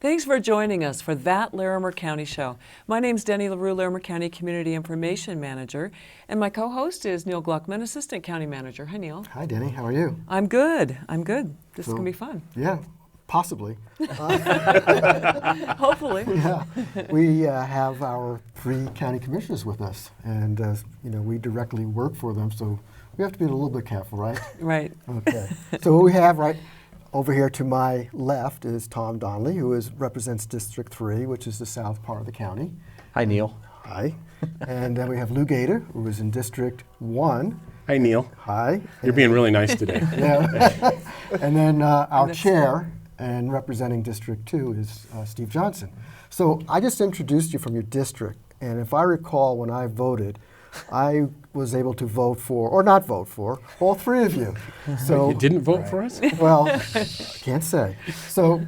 Thanks for joining us for That Larimer County Show. My name's Denny LaRue, Larimer County Community Information Manager, and my co-host is Neil Gluckman, Assistant County Manager. Hi, Neil. Hi, Denny. How are you? I'm good. This is going to be fun. Yeah, possibly. Hopefully. Yeah. We have our 3 county commissioners with us, and we directly work for them, so we have to be a little bit careful, right? Right. Okay. So what we have right over here to my left is Tom Donnelly, who represents District 3, which is the south part of the county. Hi, Neil. Hi. And then we have Lou Gator, who is in District 1. Hi, Neil. Hi. You're being really nice today. Yeah. And then our chair and representing District 2 is Steve Johnson. So I just introduced you from your district, and if I recall when I voted, I was able to vote for, or not vote for, all 3 of you. So You didn't vote for us? well, I can't say. So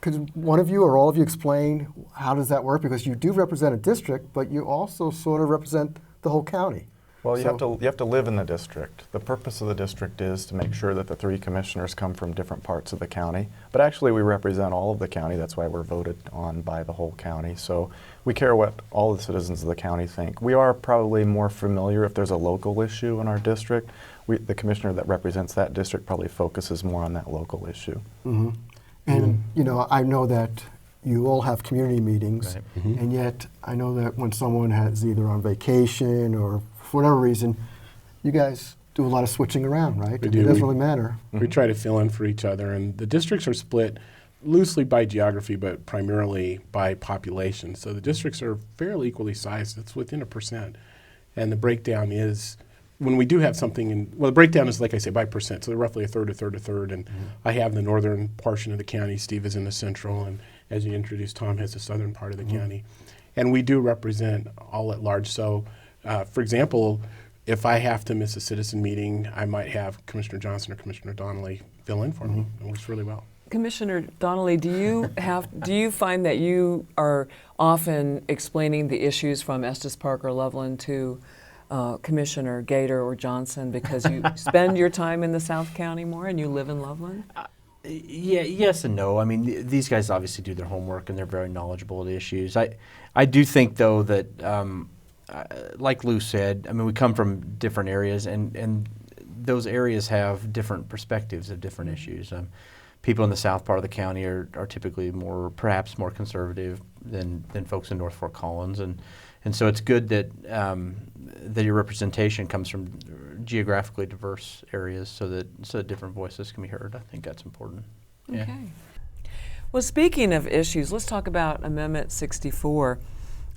could one of you or all of you explain how does that work? Because you do represent a district, but you also sort of represent the whole county. Well, you have to live in the district. The purpose of the district is to make sure that the 3 commissioners come from different parts of the county. But actually, we represent all of the county. That's why we're voted on by the whole county. So we care what all the citizens of the county think. We are probably more familiar if there's a local issue in our district. The commissioner that represents that district probably focuses more on that local issue. Mm-hmm. And I know that you all have community meetings, Right. Mm-hmm. and yet I know that when someone is either on vacation or for whatever reason, you guys do a lot of switching around, right? We It do. doesn't really matter. We try to fill in for each other, and the districts are split loosely by geography, but primarily by population. So the districts are fairly equally sized. It's within 1%. And the breakdown is, when we do have something the breakdown is, like I say, by percent. So they're roughly a third, and I have the northern portion of the county. Steve is in the central, and as you introduced, Tom has the southern part of the county. And we do represent all at large. So, for example, if I have to miss a citizen meeting, I might have Commissioner Johnson or Commissioner Donnelly fill in for me. It works really well. Commissioner Donnelly, do you find that you are often explaining the issues from Estes Park or Loveland to Commissioner Gator or Johnson because you spend your time in the South County more and you live in Loveland? Yeah, yes and no. I mean, these guys obviously do their homework and they're very knowledgeable of the issues. I do think, though, that like Lou said, I mean, we come from different areas, and those areas have different perspectives of different issues. People in the south part of the county are typically perhaps more conservative than folks in North Fort Collins, and so it's good that that your representation comes from geographically diverse areas, so that different voices can be heard. I think that's important. Yeah. Okay. Well, speaking of issues, let's talk about Amendment 64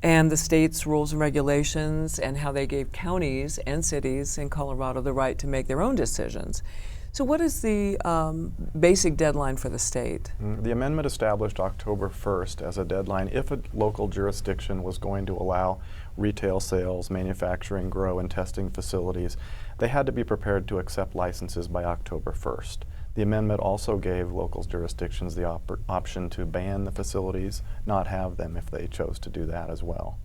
and the state's rules and regulations and how they gave counties and cities in Colorado the right to make their own decisions. So what is the basic deadline for the state? The amendment established October 1st as a deadline if a local jurisdiction was going to allow retail sales, manufacturing, grow, and testing facilities. They had to be prepared to accept licenses by October 1st. The amendment also gave local jurisdictions the option to ban the facilities, not have them if they chose to do that as well.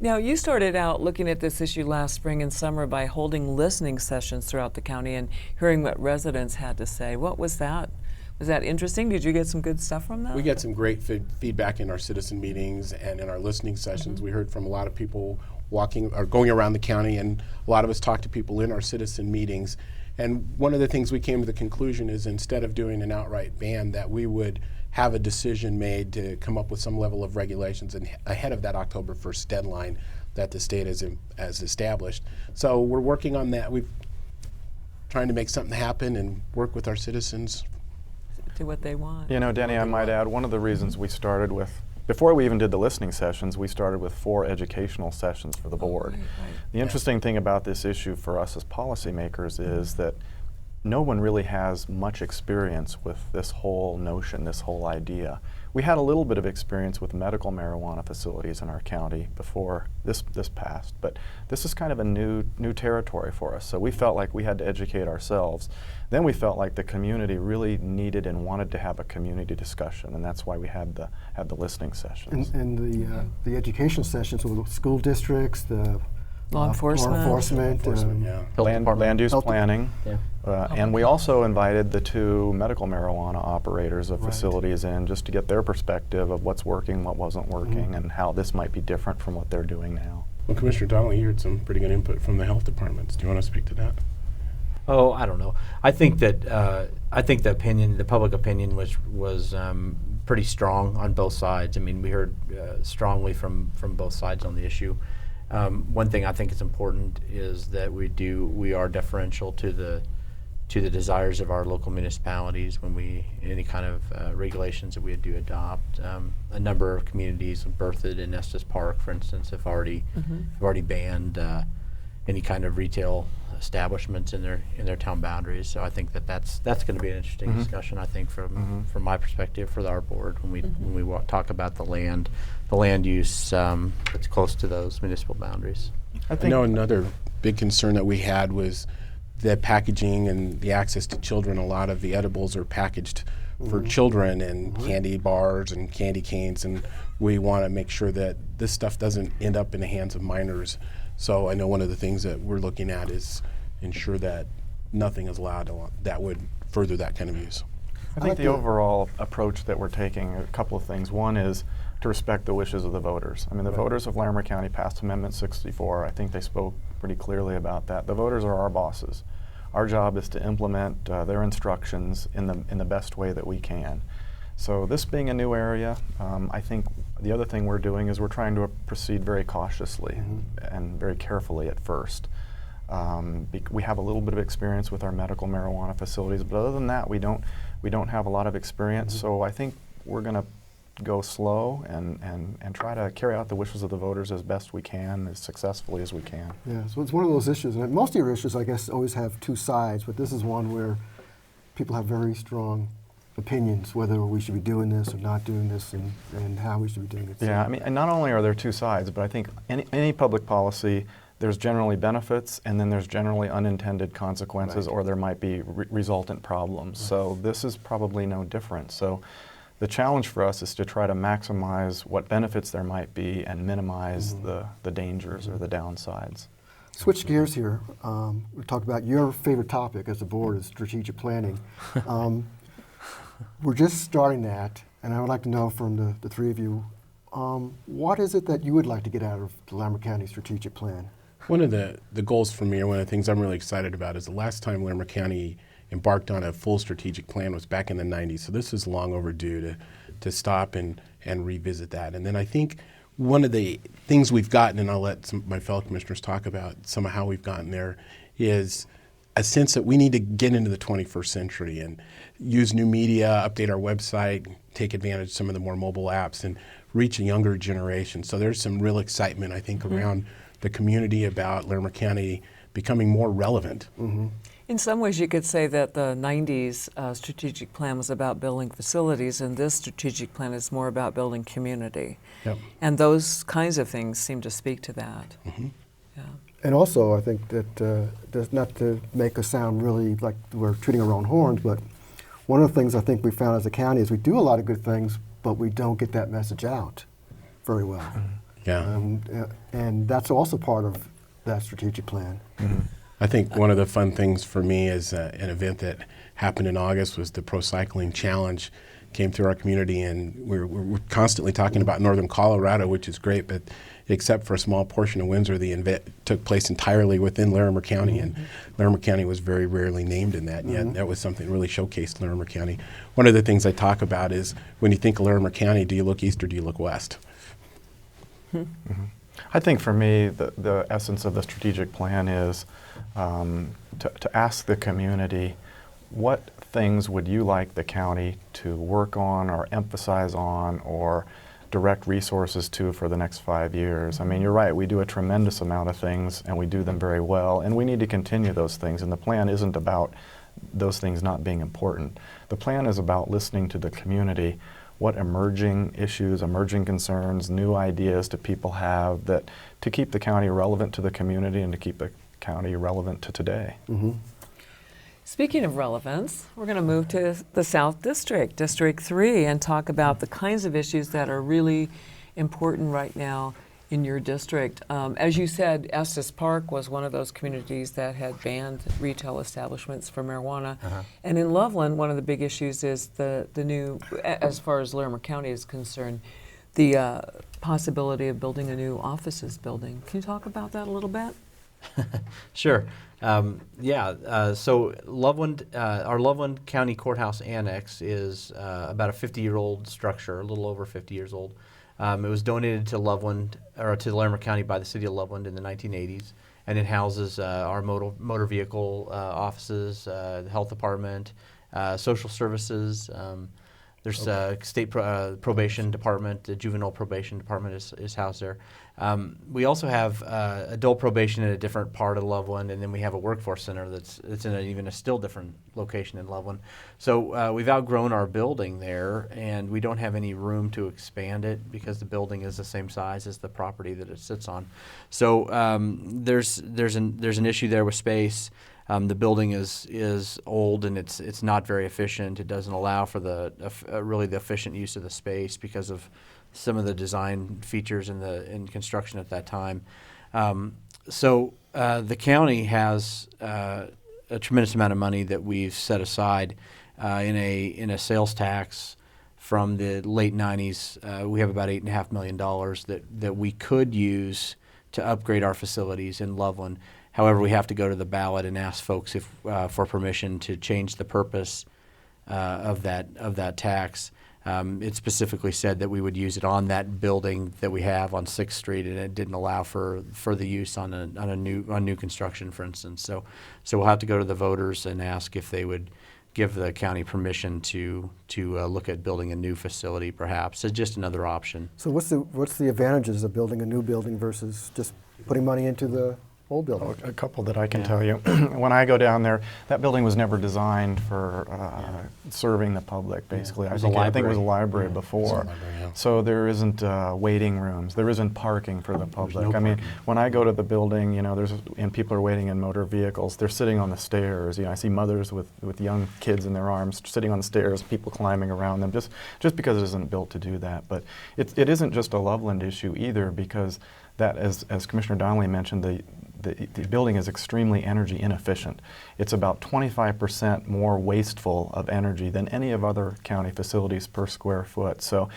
Now, you started out looking at this issue last spring and summer by holding listening sessions throughout the county and hearing what residents had to say. What was that? Was that interesting? Did you get some good stuff from that? We get some great feedback in our citizen meetings and in our listening sessions. We heard from a lot of people walking or going around the county, and a lot of us talked to people in our citizen meetings. And one of the things we came to the conclusion is, instead of doing an outright ban, that we would have a decision made to come up with some level of regulations and ahead of that October 1st deadline that the state has established. So we're working on that. We're trying to make something happen and work with our citizens. Do what they want. You know, Denny, I might add, one of the reasons we started with, before we even did the listening sessions, we started with 4 educational sessions for the board. Right. The interesting thing about this issue for us as policymakers is that no one really has much experience with this whole notion, this whole idea. We had a little bit of experience with medical marijuana facilities in our county before this passed, but this is kind of a new territory for us. So we felt like we had to educate ourselves. Then we felt like the community really needed and wanted to have a community discussion, and that's why we had the listening sessions. And the education sessions with school districts, the Law enforcement. Yeah. Health department. Land use Health- planning. Yeah. And we also invited the 2 medical marijuana operators of Right. facilities in just to get their perspective of what's working, what wasn't working, and how this might be different from what they're doing now. Well, Commissioner Donnelly, you heard some pretty good input from the health departments. Do you want to speak to that? Oh, I don't know. I think that the public opinion was pretty strong on both sides. I mean, we heard strongly from both sides on the issue. One thing I think is important is that we are deferential to the desires of our local municipalities when any kind of regulations that we do adopt. A number of communities, Berthoud and Estes Park, for instance, have already banned any kind of retail establishments in their town boundaries. So I think that's going to be an interesting discussion. I think from my perspective for our board when we talk about the land use that's close to those municipal boundaries. I know another big concern that we had was the packaging and the access to children. A lot of the edibles are packaged for children and candy bars and candy canes, and we want to make sure that this stuff doesn't end up in the hands of minors. So I know one of the things that we're looking at is ensure that nothing is allowed that would further that kind of use. I think the overall approach that we're taking, a couple of things. One is to respect the wishes of the voters. I mean, the voters of Larimer County passed Amendment 64. I think they spoke pretty clearly about that. The voters are our bosses. Our job is to implement their instructions in the best way that we can. So this being a new area, I think the other thing we're doing is we're trying to proceed very cautiously and very carefully at first. We have a little bit of experience with our medical marijuana facilities, but other than that, we don't have a lot of experience. So I think we're going to go slow and try to carry out the wishes of the voters as best we can, as successfully as we can. Yeah, so it's one of those issues, and most of your issues, I guess, always have 2 sides, but this is one where people have very strong opinions whether we should be doing this or not doing this and how we should be doing it. Yeah, I mean, and not only are there 2 sides, but I think any public policy, there's generally benefits and then there's generally unintended consequences, or there might be resultant problems. So this is probably no different. So the challenge for us is to try to maximize what benefits there might be and minimize the dangers or the downsides. Switch gears here. We talked about your favorite topic as a board is strategic planning. We're just starting that, and I would like to know from the 3 of you, what is it that you would like to get out of the Larimer County strategic plan? One of the goals for me, or one of the things I'm really excited about, is the last time Larimer County embarked on a full strategic plan was back in the 90s. So this is long overdue to stop and revisit that. And then I think one of the things we've gotten, and I'll let my fellow commissioners talk about some of how we've gotten there, is a sense that we need to get into the 21st century and use new media, update our website, take advantage of some of the more mobile apps, and reach a younger generation. So there's some real excitement, I think, around the community about Larimer County becoming more relevant. In some ways, you could say that the 90s strategic plan was about building facilities, and this strategic plan is more about building community. Yep. And those kinds of things seem to speak to that. Yeah. And also, I think that, not to make us sound really like we're tooting our own horns, but one of the things I think we found as a county is we do a lot of good things, but we don't get that message out very well. Yeah. And that's also part of that strategic plan. I think one of the fun things for me is an event that happened in August was the Pro Cycling Challenge. Came through our community, and we're constantly talking about northern Colorado, which is great, but except for a small portion of Windsor, the event took place entirely within Larimer County, and Larimer County was very rarely named in that, and yet that was something that really showcased Larimer County. One of the things I talk about is when you think of Larimer County, do you look east or do you look west? I think for me, the essence of the strategic plan is to ask the community, what things would you like the county to work on or emphasize on or direct resources to for the next 5 years? I mean, you're right, we do a tremendous amount of things and we do them very well, and we need to continue those things, and the plan isn't about those things not being important. The plan is about listening to the community, what emerging issues, emerging concerns, new ideas do people have that to keep the county relevant to the community and to keep the county relevant to today. Speaking of relevance, we're going to move to the South District, District 3, and talk about the kinds of issues that are really important right now in your district. As you said, Estes Park was one of those communities that had banned retail establishments for marijuana. And in Loveland, one of the big issues is the new, as far as Larimer County is concerned, the possibility of building a new offices building. Can you talk about that a little bit? Sure. So Loveland, our Loveland County Courthouse Annex is about a 50-year-old structure, a little over 50 years old. It was donated to Loveland, or to Larimer County by the city of Loveland in the 1980s, and it houses our motor vehicle offices, the health department, social services. There's a state probation department, the juvenile probation department is housed there. We also have adult probation in a different part of Loveland, and then we have a workforce center that's in even a still different location in Loveland. So we've outgrown our building there, and we don't have any room to expand it because the building is the same size as the property that it sits on. So there's an issue there with space. The building is old and it's not very efficient. It doesn't allow for really the efficient use of the space because of some of the design features in construction at that time. So the county has a tremendous amount of money that we've set aside in a sales tax from the late 90s. We have about $8.5 million that we could use to upgrade our facilities in Loveland. However, we have to go to the ballot and ask folks for permission to change the purpose of that tax. It specifically said that we would use it on that building that we have on 6th Street, and it didn't allow for the use on new construction, for instance. So we'll have to go to the voters and ask if they would give the county permission to look at building a new facility, perhaps. It's just another option. So what's the advantages of building a new building versus just putting money into the old building? A couple that I can tell you. When I go down there, that building was never designed for serving the public, basically. I think it was a library before. So there isn't waiting rooms. There isn't parking for the public. No I mean, parking. when I go to the building, and people are waiting in motor vehicles, they're sitting on the stairs. I see mothers with young kids in their arms sitting on the stairs, people climbing around them, just because it isn't built to do that. But it isn't just a Loveland issue either, because that, as Commissioner Donnelly mentioned, the building is extremely energy inefficient. It's about 25% more wasteful of energy than any of other county facilities per square foot. So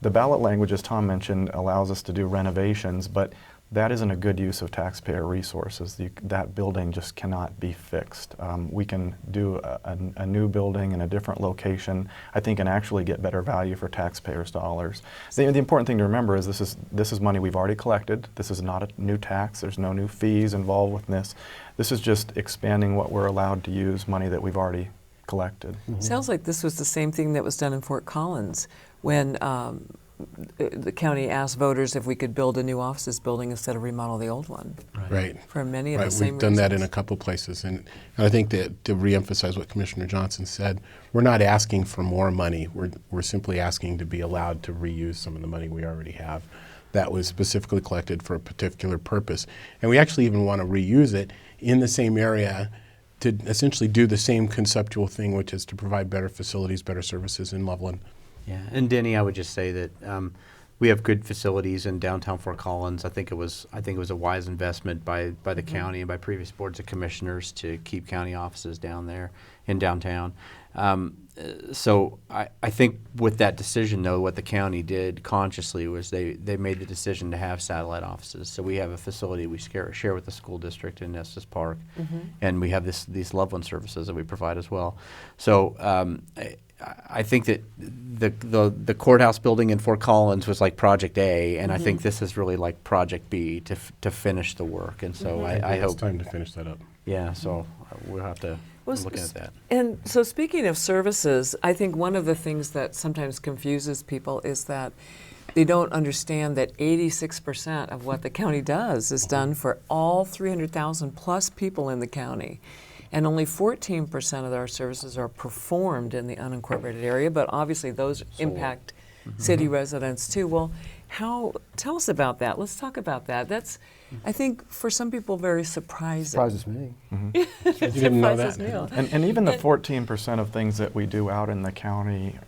the ballot language, as Tom mentioned, allows us to do renovations, but that isn't a good use of taxpayer resources. That building just cannot be fixed. We can do a new building in a different location, I think, and actually get better value for taxpayers' dollars. The important thing to remember is this is money we've already collected. This is not a new tax. There's no new fees involved with this. This is just expanding what we're allowed to use, money that we've already collected. Mm-hmm. Sounds like this was the same thing that was done in Fort Collins when the county asked voters if we could build a new offices building instead of remodel the old one. Right. For many of the same We've done that in reasons. a couple places. And I think that to reemphasize what Commissioner Johnson said, we're not asking for more money. We're simply asking to be allowed to reuse some of the money we already have that was specifically collected for a particular purpose. And we actually even want to reuse it in the same area to essentially do the same conceptual thing, which is to provide better facilities, better services in Loveland. Yeah, and Denny, I would just say that we have good facilities in downtown Fort Collins. I think it was a wise investment by the county and by previous boards of commissioners to keep county offices down there in downtown. So I think with that decision, though, what the county did consciously was they made the decision to have satellite offices. So we have a facility we share with the school district in Estes Park, and we have these Loveland services that we provide as well. So I think that the courthouse building in Fort Collins was like Project A, and I think this is really like Project B to finish the work. And so I hope It's time to finish that up. Yeah, so we'll have to look at that. And so speaking of services, I think one of the things that sometimes confuses people is that they don't understand that 86% of what the county does is done for all 300,000 plus people in the county. And only 14% of our services are performed in the unincorporated area, but obviously those impact city residents too. Well, tell us about that. Let's talk about that. That's, I think, for some people, very surprising. Surprises me. It You didn't know surprises that. me. And even the 14% of things that we do out in the county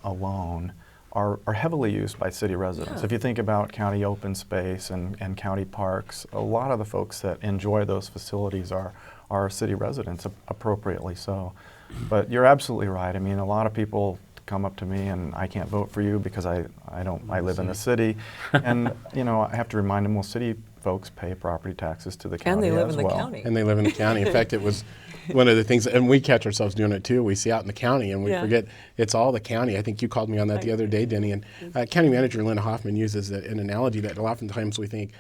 alone are heavily used by city residents. If you think about county open space and county parks, a lot of the folks that enjoy those facilities are city residents, appropriately so. But you're absolutely right. I mean, a lot of people come up to me and I can't vote for you because I live in the city. And, you know, I have to remind them, well, city folks pay property taxes to the county And they live as in the well. county. And they live in the county. In fact, it was one of the things, and we catch ourselves doing it too. We see out in the county and we Yeah. forget it's all the county. I think you called me on that the other day, Denny. And County Manager Linda Hoffman uses an analogy that oftentimes we think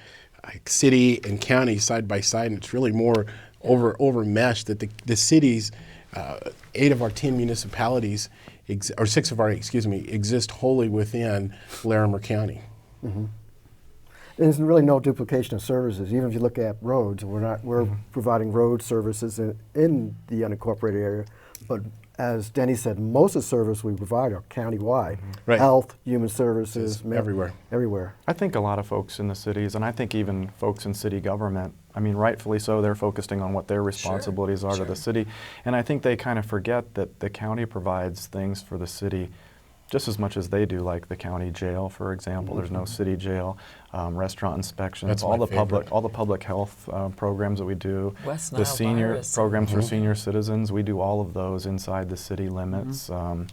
city and county side by side, and it's really more over meshed, that the cities, 8 of our 10 municipalities, or 6 of our, exist wholly within Larimer County. There's really no duplication of services. Even if you look at roads, we're providing road services in the unincorporated area, but as Denny said, most of the service we provide are countywide. Right. Health, human services, everywhere. Everywhere. I think a lot of folks in the cities, and I think even folks in city government, I mean, rightfully so, they're focusing on what their responsibilities are to the city. And I think they kind of forget that the county provides things for the city just as much as they do, like the county jail, for example. There's no city jail, restaurant inspections, That's all my the public health programs that we do, West the Nile senior virus. programs for senior citizens. We do all of those inside the city limits. Job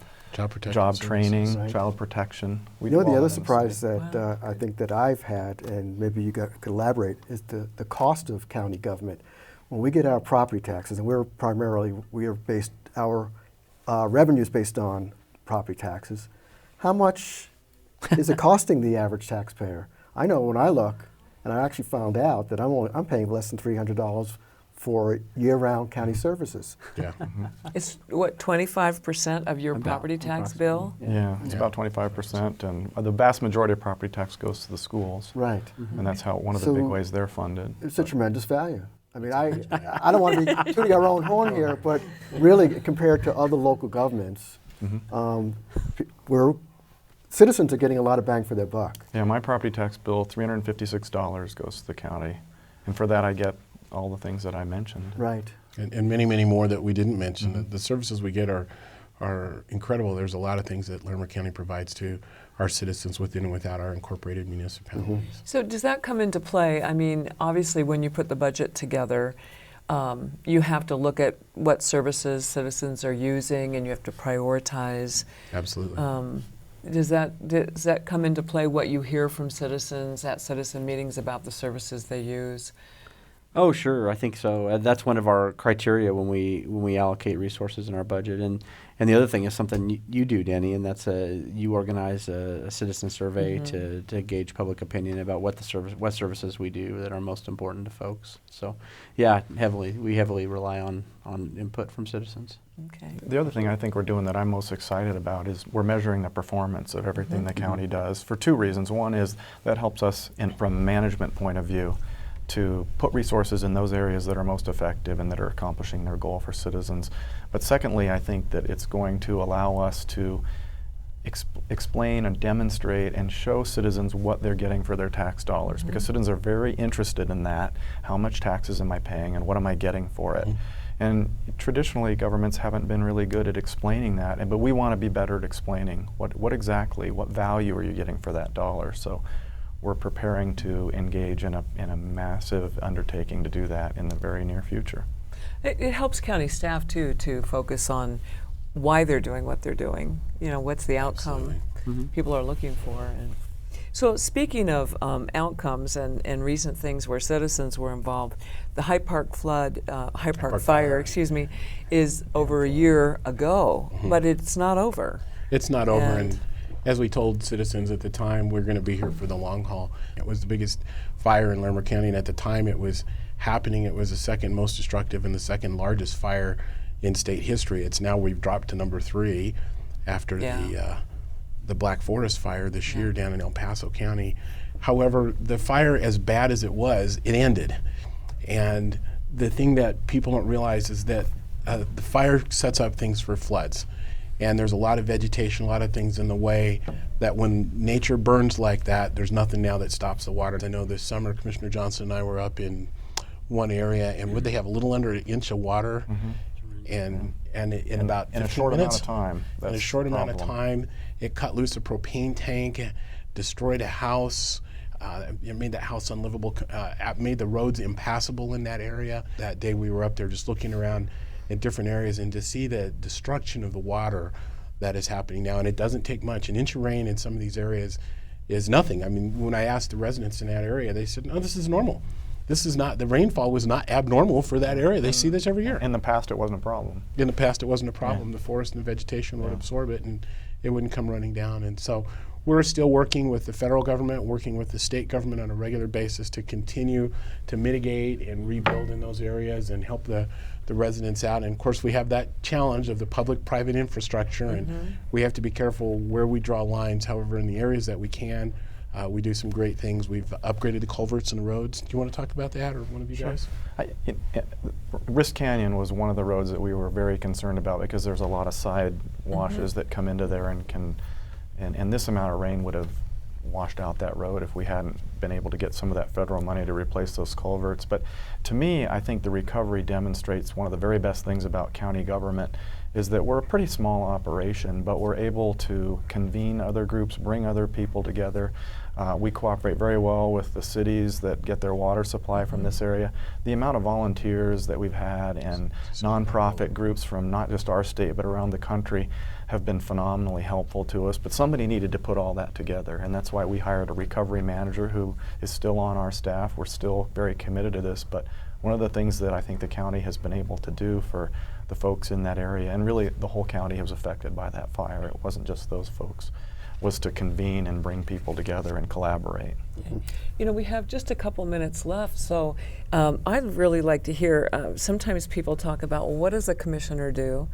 protection Job services. training, Right. child protection. We You know, do all the other that in surprise city. that I think that I've had, and maybe you could elaborate, is the cost of county government. When we get our property taxes, and our revenue is based on property taxes, how much is it costing the average taxpayer? I know when I look, and I actually found out that I'm paying less than $300 for year-round county services. Yeah. It's what, 25% of your property tax bill? Yeah, it's about 25%, and the vast majority of property tax goes to the schools. Right. And that's how one of the So big ways they're funded. It's a tremendous value. I mean, I don't want to be tooting our own horn here, but really, compared to other local governments, citizens are getting a lot of bang for their buck. Yeah, my property tax bill, $356 goes to the county, and for that I get all the things that I mentioned. Right. And many, many more that we didn't mention. The services we get are incredible. There's a lot of things that Larimer County provides to our citizens within and without our incorporated municipalities. So does that come into play? I mean, obviously when you put the budget together, you have to look at what services citizens are using and you have to prioritize. Absolutely. Does that come into play, what you hear from citizens at citizen meetings about the services they use? Oh, sure, I think so. That's one of our criteria when we allocate resources in our budget. And the other thing is something you do, Danny, and that's you organize a citizen survey to gauge public opinion about what services we do that are most important to folks. So, yeah, we heavily rely on input from citizens. Okay. The other thing I think we're doing that I'm most excited about is we're measuring the performance of everything the county does for 2 reasons. One is that helps us from a management point of view to put resources in those areas that are most effective and that are accomplishing their goal for citizens. But secondly, I think that it's going to allow us to explain and demonstrate and show citizens what they're getting for their tax dollars, because citizens are very interested in that. How much taxes am I paying and what am I getting for it? And traditionally, governments haven't been really good at explaining that, but we want to be better at explaining what value are you getting for that dollar. So we're preparing to engage in a massive undertaking to do that in the very near future. It helps county staff too to focus on why they're doing what they're doing. You know, what's the outcome people are looking for. And so speaking of outcomes and recent things where citizens were involved, the Hyde Park fire, is over a year ago, but it's not over. It's not over, and as we told citizens at the time, we're going to be here for the long haul. It was the biggest fire in Larimer County, and at the time it was happening, it was the second most destructive and the second largest fire in state history. It's now we've dropped to number 3 after the Black Forest fire this year down in El Paso County. However, the fire, as bad as it was, it ended. And the thing that people don't realize is that the fire sets up things for floods. And there's a lot of vegetation, a lot of things in the way that when nature burns like that, there's nothing now that stops the water. I know this summer, Commissioner Johnson and I were up in one area, and would they have a little under an inch of water? And and in about 15 in a short minutes, amount of time. in a That's short the amount of problem. time, it cut loose a propane tank, destroyed a house. It made that house unlivable, made the roads impassable in that area. That day we were up there just looking around in different areas, and to see the destruction of the water that is happening now, and it doesn't take much. An inch of rain in some of these areas is nothing. I mean, when I asked the residents in that area, they said, no, this is normal. This is not, the rainfall was not abnormal for that area. They see this every year. In the past, it wasn't a problem. In the past, it wasn't a problem. The forest and the vegetation would absorb it, and it wouldn't come running down. And so we're still working with the federal government, working with the state government on a regular basis to continue to mitigate and rebuild in those areas and help the residents out. And of course, we have that challenge of the public-private infrastructure, and we have to be careful where we draw lines. However, in the areas that we can, we do some great things. We've upgraded the culverts and the roads. Do you want to talk about that, or one of you guys? Risk Canyon was one of the roads that we were very concerned about because there's a lot of side washes that come into there and this amount of rain would have washed out that road if we hadn't been able to get some of that federal money to replace those culverts. But to me, I think the recovery demonstrates one of the very best things about county government is that we're a pretty small operation, but we're able to convene other groups, bring other people together. We cooperate very well with the cities that get their water supply from this area. The amount of volunteers that we've had and nonprofit groups from not just our state but around the country have been phenomenally helpful to us. But somebody needed to put all that together, and that's why we hired a recovery manager who is still on our staff. We're still very committed to this, but one of the things that I think the county has been able to do for the folks in that area, and really the whole county was affected by that fire, it wasn't just those folks, was to convene and bring people together and collaborate. You know, we have just a couple minutes left, so I'd really like to hear, sometimes people talk about, well, what does a commissioner do?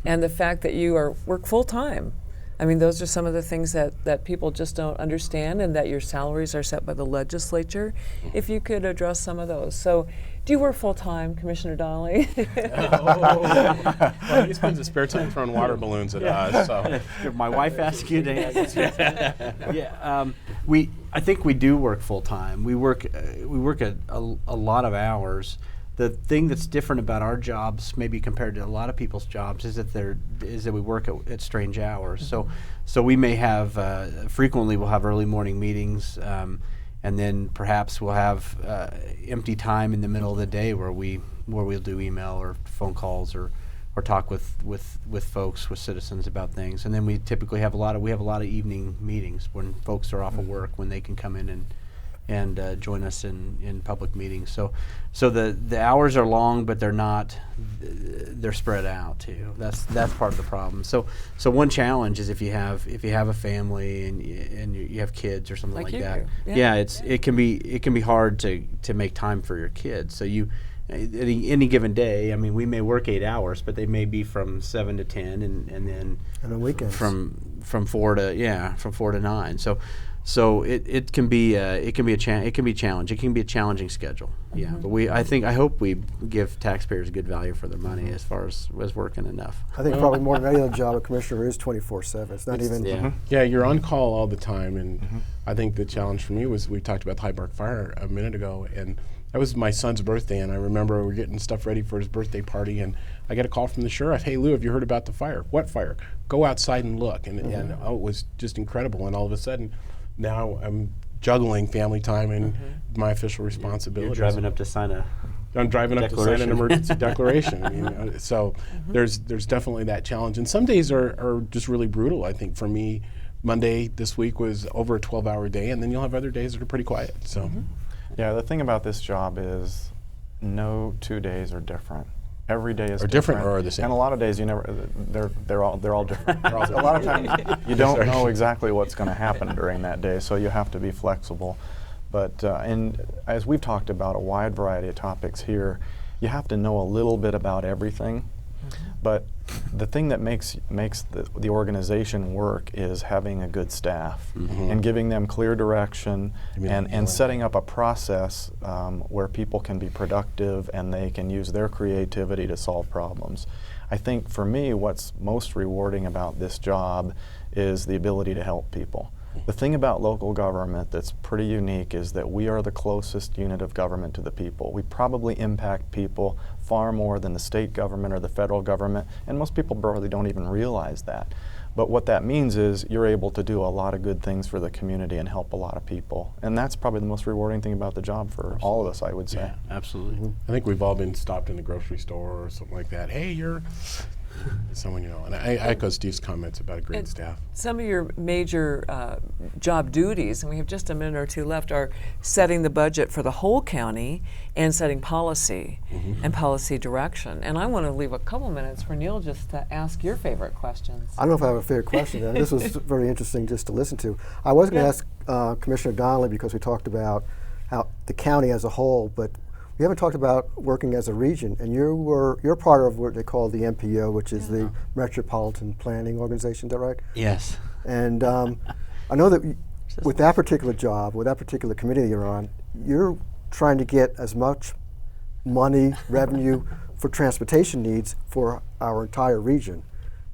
And the fact that you work full-time. I mean, those are some of the things that people just don't understand, and that your salaries are set by the legislature. If you could address some of those. So, do you work full-time, Commissioner Donnelly? Well, he spends his spare time throwing water balloons at us. So. If my wife asks you to answer. I think we do work full time. We work a lot of hours. The thing that's different about our jobs, maybe compared to a lot of people's jobs, is that we work at strange hours. So we may have frequently we'll have early morning meetings, and then perhaps we'll have empty time in the middle of the day where we'll do email or phone calls or talk with folks, with citizens about things. And then we typically have a lot of evening meetings when folks are off of work, when they can come in and join us in public meetings. So the hours are long, but they're spread out too. That's part of the problem. So one challenge is if you have a family and you have kids or something like that. Do. Yeah, it can be hard to make time for your kids. So you any given day, I mean, we may work 8 hours, but they may be from 7 to 10, and then And the weekends. from 4 to 9. So it can be a challenge. It can be a challenging schedule. Yeah, but I hope we give taxpayers good value for their money as far as working enough. I think probably more than any other job, a commissioner is 24/7. It's not even. Yeah. Yeah, you're on call all the time, and I think the challenge for me was we talked about the High Bark Fire a minute ago, and that was my son's birthday, and I remember we were getting stuff ready for his birthday party, and I get a call from the sheriff. Hey, Lou, have you heard about the fire? What fire? Go outside and look. And it was just incredible. And all of a sudden, now I'm juggling family time and my official responsibilities. You're driving up to sign a I'm driving up to sign an declaration. emergency declaration. I mean, so there's definitely that challenge. And some days are just really brutal. I think for me, Monday this week was over a 12-hour day, and then you'll have other days that are pretty quiet. So. Yeah, the thing about this job is no 2 days are different. Every day is Are different or are the same? And a lot of days you never they're all different. A lot of times you don't know exactly what's going to happen during that day, so you have to be flexible. But and as we've talked about a wide variety of topics here, you have to know a little bit about everything. But the thing that makes the organization work is having a good staff and giving them clear direction and setting up a process where people can be productive and they can use their creativity to solve problems. I think for me, what's most rewarding about this job is the ability to help people. The thing about local government that's pretty unique is that we are the closest unit of government to the people. We probably impact people far more than the state government or the federal government, and most people probably don't even realize that. But what that means is you're able to do a lot of good things for the community and help a lot of people. And that's probably the most rewarding thing about the job for all of us, I would say. Yeah, absolutely. I think we've all been stopped in the grocery store or something like that. Hey, you're someone you know. And I echo Steve's comments about a great And staff. Some of your major job duties, and we have just a minute or two left, are setting the budget for the whole county and setting policy and policy direction. And I want to leave a couple minutes for Neil just to ask your favorite questions. I don't know if I have a favorite question. And this was very interesting just to listen to. I was going to ask Commissioner Donnelly, because we talked about how the county as a whole, but we haven't talked about working as a region. And you're part of what they call the MPO, which is the Metropolitan Planning Organization. Is that right? Yes. And I know that with that particular job, with that particular committee you're on, you're trying to get as much money, revenue for transportation needs for our entire region.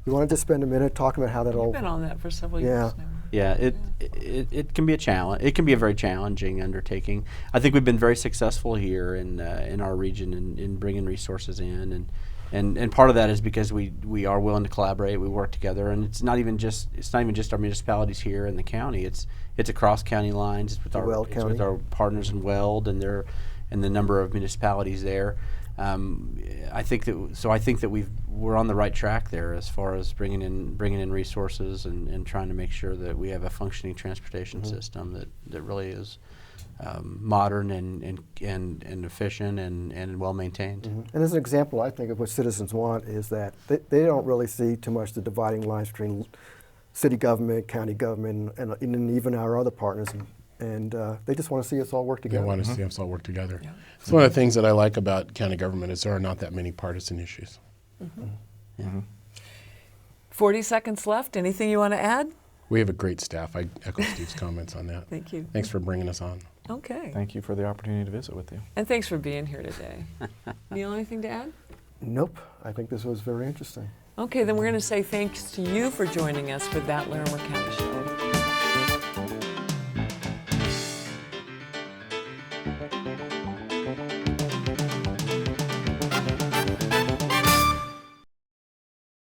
You want to just spend a minute talking about how that all... You've been on that for several years now. Yeah, it can be a challenge. It can be a very challenging undertaking. I think we've been very successful here in our region in bringing resources in, and part of that is because we are willing to collaborate. We work together, and it's not even just our municipalities here in the county. It's across county lines. It's with our partners in Weld and the number of municipalities there. I think that we're on the right track there as far as bringing in resources and trying to make sure that we have a functioning transportation system that really is modern and efficient and well maintained. And as an example, I think of what citizens want is that they don't really see too much the dividing lines between city government, county government, and even our other partners. And they just want to see us all work together. They want to see us all work together. Yeah. It's one of the things that I like about county government is there are not that many partisan issues. 40 seconds left. Anything you want to add? We have a great staff. I echo Steve's comments on that. Thank you. Thanks for bringing us on. Okay. Thank you for the opportunity to visit with you. And thanks for being here today. Neil, anything to add? Nope. I think this was very interesting. Okay, then we're going to say thanks to you for joining us for That Larimer County Show.